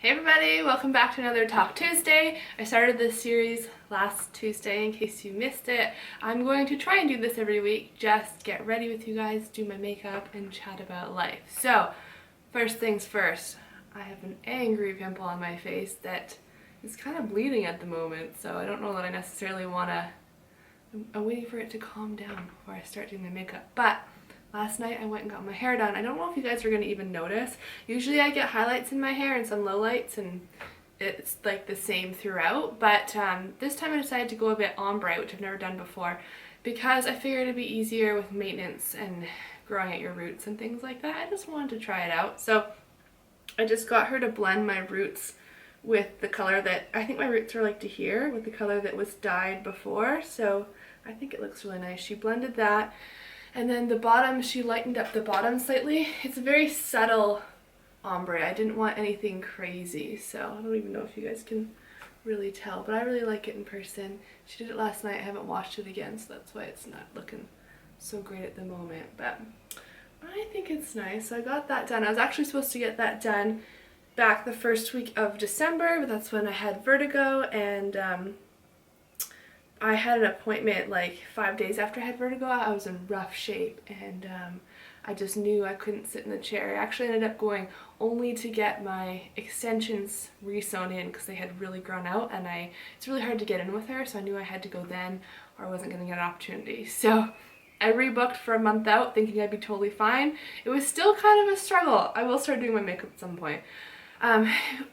Hey everybody, welcome back to another Talk Tuesday. I started this series last Tuesday in case you missed it. I'm going to try and do this every week, just get ready with you guys, do my makeup, and chat about life. So, first things first, I have an angry pimple on my face that is kind of bleeding at the moment, so I don't know that I necessarily want to... I'm waiting for it to calm down before I start doing my makeup, but last night I went and got my hair done. I don't know if you guys are going to even notice. Usually I get highlights in my hair and some lowlights and it's like the same throughout, but this time I decided to go a bit ombre, which I've never done before, because I figured it'd be easier with maintenance and growing at your roots and things like that. I just wanted to try it out. So I just got her to blend my roots with the color that, I think my roots are like to here, with the color that was dyed before, so I think it looks really nice. She blended that. And then the bottom, she lightened up the bottom slightly. It's a very subtle ombre. I didn't want anything crazy, so I don't even know if you guys can really tell, but I really like it in person. She did it last night. I haven't washed it again, so that's why it's not looking so great at the moment, but I think it's nice. So I got that done. I was actually supposed to get that done back the first week of December, but that's when I had vertigo, and I had an appointment like 5 days after I had vertigo. I was in rough shape and I just knew I couldn't sit in the chair. I actually ended up going only to get my extensions re-sewn in because they had really grown out, and it's really hard to get in with her, so I knew I had to go then or I wasn't going to get an opportunity. So I rebooked for a month out thinking I'd be totally fine. It was still kind of a struggle. I will start doing my makeup at some point.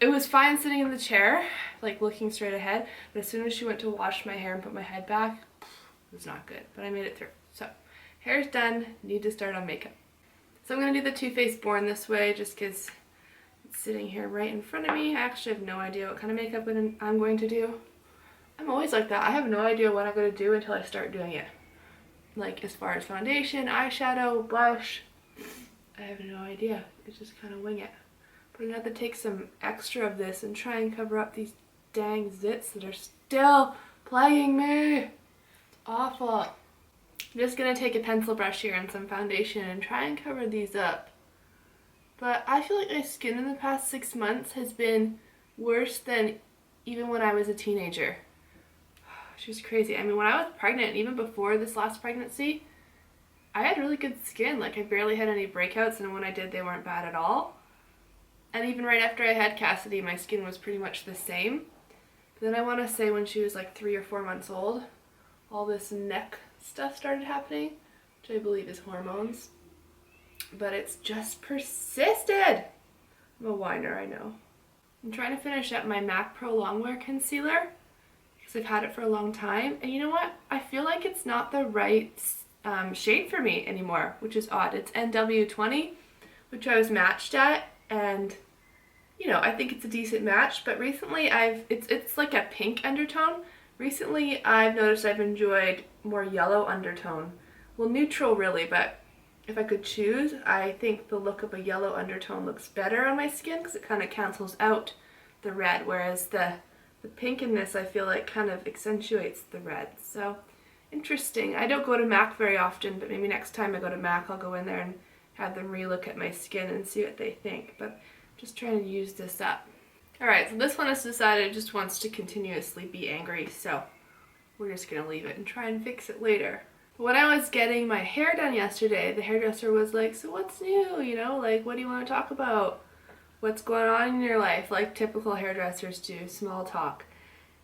It was fine sitting in the chair, like looking straight ahead, but as soon as she went to wash my hair and put my head back, it was not good, but I made it through. So, hair's done, need to start on makeup. So I'm going to do the Too Faced Born this way, just because it's sitting here right in front of me. I actually have no idea what kind of makeup I'm going to do. I'm always like that. I have no idea what I'm going to do until I start doing it. Like, as far as foundation, eyeshadow, blush, I have no idea. It's just kind of wing it. But I'm going to have to take some extra of this and try and cover up these dang zits that are still plaguing me. It's awful. I'm just going to take a pencil brush here and some foundation and try and cover these up. But I feel like my skin in the past 6 months has been worse than even when I was a teenager. It's just crazy. I mean, when I was pregnant, even before this last pregnancy, I had really good skin. Like, I barely had any breakouts, and when I did, they weren't bad at all. And even right after I had Cassidy, my skin was pretty much the same. But then I want to say when she was like 3 or 4 months old, all this neck stuff started happening, which I believe is hormones. But it's just persisted. I'm a whiner, I know. I'm trying to finish up my MAC Pro Longwear Concealer because I've had it for a long time. And you know what? I feel like it's not the right shade for me anymore, which is odd. It's NW20, which I was matched at. And you know, I think it's a decent match, but recently it's like a pink undertone. Recently I've noticed I've enjoyed more yellow undertone. Well, neutral really, but if I could choose, I think the look of a yellow undertone looks better on my skin because it kind of cancels out the red, whereas the pink in this I feel like kind of accentuates the red. So interesting. I don't go to MAC very often, but maybe next time I go to MAC I'll go in there and have them re-look at my skin and see what they think, but I'm just trying to use this up. Alright, so this one has decided it just wants to continuously be angry, so we're just going to leave it and try and fix it later. But when I was getting my hair done yesterday, the hairdresser was like, so what's new, you know, like what do you want to talk about? What's going on in your life? Like typical hairdressers do, small talk.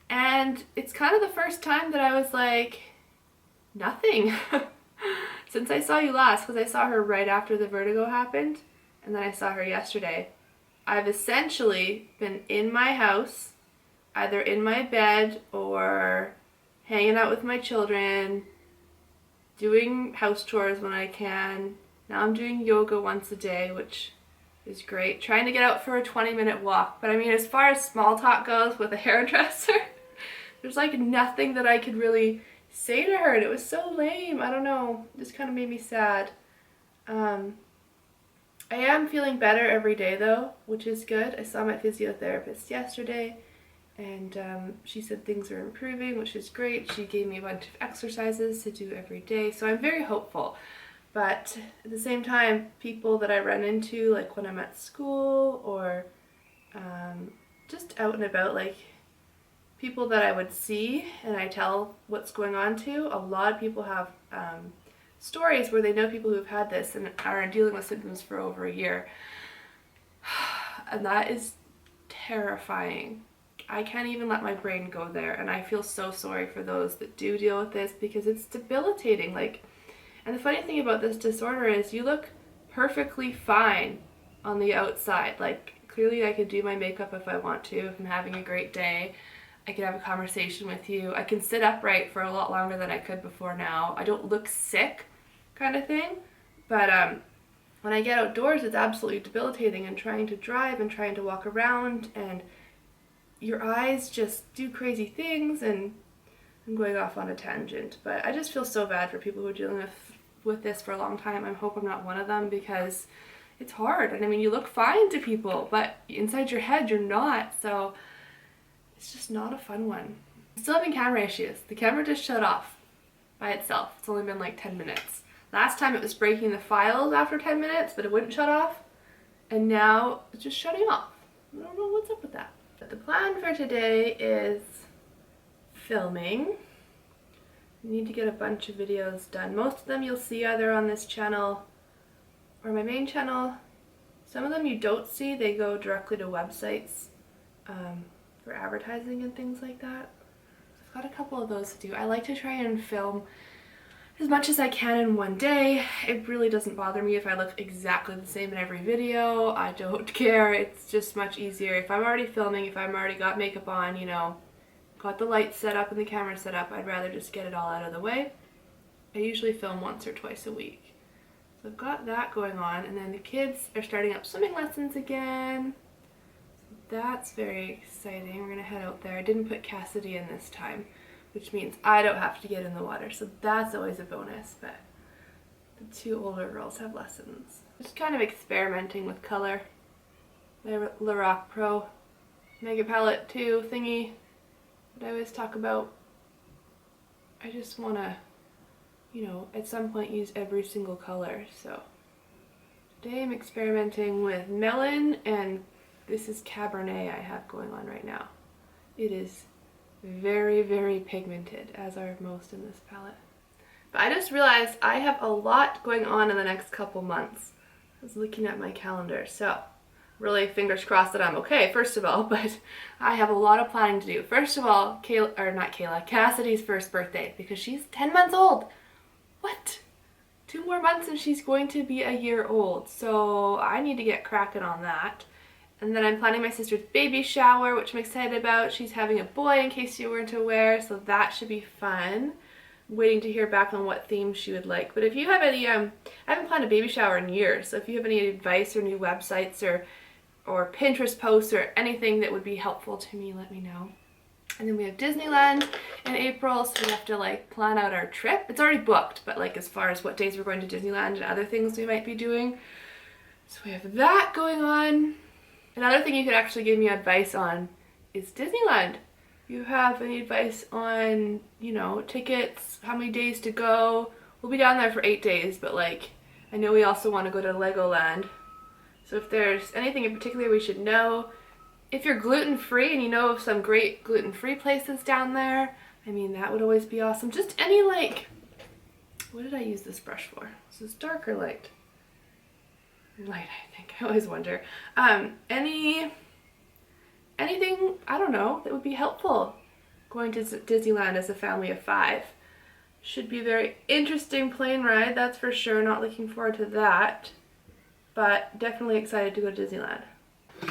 And it's kind of the first time that I was like, nothing. Since I saw you last, because I saw her right after the vertigo happened, and then I saw her yesterday, I've essentially been in my house, either in my bed or hanging out with my children, doing house chores when I can. Now I'm doing yoga once a day, which is great. Trying to get out for a 20-minute walk. But I mean, as far as small talk goes with a hairdresser, there's like nothing that I could really say to her, and it was so lame. I don't know, it just kind of made me sad. I am feeling better every day though, which is good. I saw my physiotherapist yesterday and she said things are improving, which is great. She gave me a bunch of exercises to do every day, so I'm very hopeful. But at the same time, people that I run into, like when I'm at school or out and about, like people that I would see and I tell what's going on to, a lot of people have stories where they know people who've had this and are dealing with symptoms for over a year. And that is terrifying. I can't even let my brain go there, and I feel so sorry for those that do deal with this because it's debilitating. Like, and the funny thing about this disorder is you look perfectly fine on the outside. Like, clearly I could do my makeup if I want to, if I'm having a great day. I could have a conversation with you. I can sit upright for a lot longer than I could before now. I don't look sick, kind of thing. But when I get outdoors, it's absolutely debilitating, and trying to drive and trying to walk around, and your eyes just do crazy things. And I'm going off on a tangent, but I just feel so bad for people who are dealing with this for a long time. I hope I'm not one of them, because it's hard. And I mean, you look fine to people, but inside your head you're not, so it's just not a fun one. I'm still having camera issues. The camera just shut off by itself. It's only been like 10 minutes. Last time it was breaking the files after 10 minutes, but it wouldn't shut off, and now it's just shutting off. I don't know what's up with that. But the plan for today is filming. I need to get a bunch of videos done. Most of them you'll see either on this channel or my main channel. Some of them you don't see, they go directly to websites for advertising and things like that. I've got a couple of those to do. I like to try and film as much as I can in one day. It really doesn't bother me if I look exactly the same in every video. I don't care. It's just much easier. If I'm already filming, if I'm already got makeup on, you know, got the lights set up and the camera set up, I'd rather just get it all out of the way. I usually film once or twice a week. So I've got that going on, and then the kids are starting up swimming lessons again. So that's very exciting. We're gonna head out there. I didn't put Cassidy in this time, which means I don't have to get in the water, so that's always a bonus. But the two older girls have lessons. Just kind of experimenting with color. My Lorac Pro Mega Palette 2 thingy that I always talk about. I just want to, you know, at some point use every single color. So today I'm experimenting with melon, and this is Cabernet I have going on right now. It is very, very pigmented, as are most in this palette. But I just realized I have a lot going on in the next couple months. I was looking at my calendar, so really fingers crossed that I'm okay, first of all, but I have a lot of planning to do. First of all, Cassidy's first birthday, because she's 10 months old. What? 2 more months and she's going to be a year old, so I need to get cracking on that. And then I'm planning my sister's baby shower, which I'm excited about. She's having a boy, in case you weren't aware, so that should be fun. I'm waiting to hear back on what theme she would like. But if you have any, I haven't planned a baby shower in years, so if you have any advice or new websites or Pinterest posts or anything that would be helpful to me, let me know. And then we have Disneyland in April, so we have to like plan out our trip. It's already booked, but like as far as what days we're going to Disneyland and other things we might be doing. So we have that going on. Another thing you could actually give me advice on is Disneyland. You have any advice on, you know, tickets, how many days to go? We'll be down there for 8 days, but like, I know we also want to go to Legoland. So if there's anything in particular we should know. If you're gluten-free and you know of some great gluten-free places down there, I mean, that would always be awesome. Just any, like, what did I use this brush for? Is this dark or light? Light, I think. I always wonder. Anything, I don't know, that would be helpful going to Disneyland as a family of 5. Should be a very interesting plane ride, that's for sure. Not looking forward to that, but definitely excited to go to Disneyland.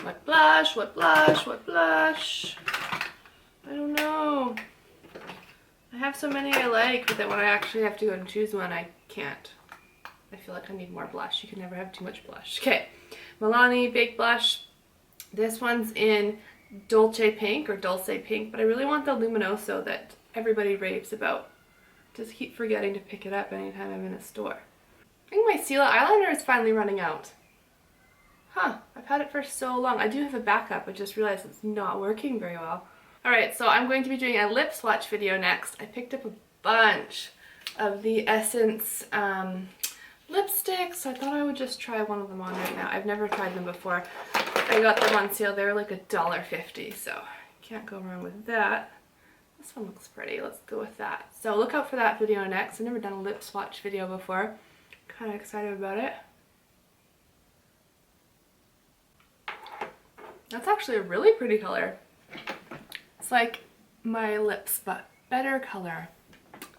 What blush? What blush? What blush? I don't know. I have so many I like, but then when I actually have to go and choose one, I can't. I feel like I need more blush. You can never have too much blush. Okay, Milani Baked Blush. This one's in Dolce Pink, but I really want the Luminoso that everybody raves about. Just keep forgetting to pick it up anytime I'm in a store. I think my Stila eyeliner is finally running out. Huh, I've had it for so long. I do have a backup, I just realized it's not working very well. Alright, so I'm going to be doing a lip swatch video next. I picked up a bunch of the Essence lipsticks, so I thought I would just try one of them on right now. I've never tried them before. I got them on sale. They were like $1.50, so can't go wrong with that. This one looks pretty. Let's go with that. So look out for that video next. I've never done a lip swatch video before. Kind of excited about it. That's actually a really pretty color. It's like my lips, but better color.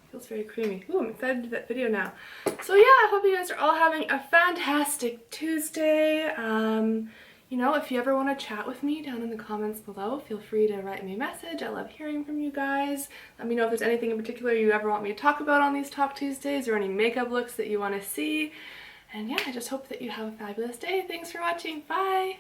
Feels very creamy. Ooh, I'm excited to do that video now. So yeah, I hope you guys are all having a fantastic Tuesday. You know, if you ever want to chat with me down in the comments below, feel free to write me a message. I love hearing from you guys. Let me know if there's anything in particular you ever want me to talk about on these Talk Tuesdays or any makeup looks that you want to see. And yeah, I just hope that you have a fabulous day. Thanks for watching. Bye!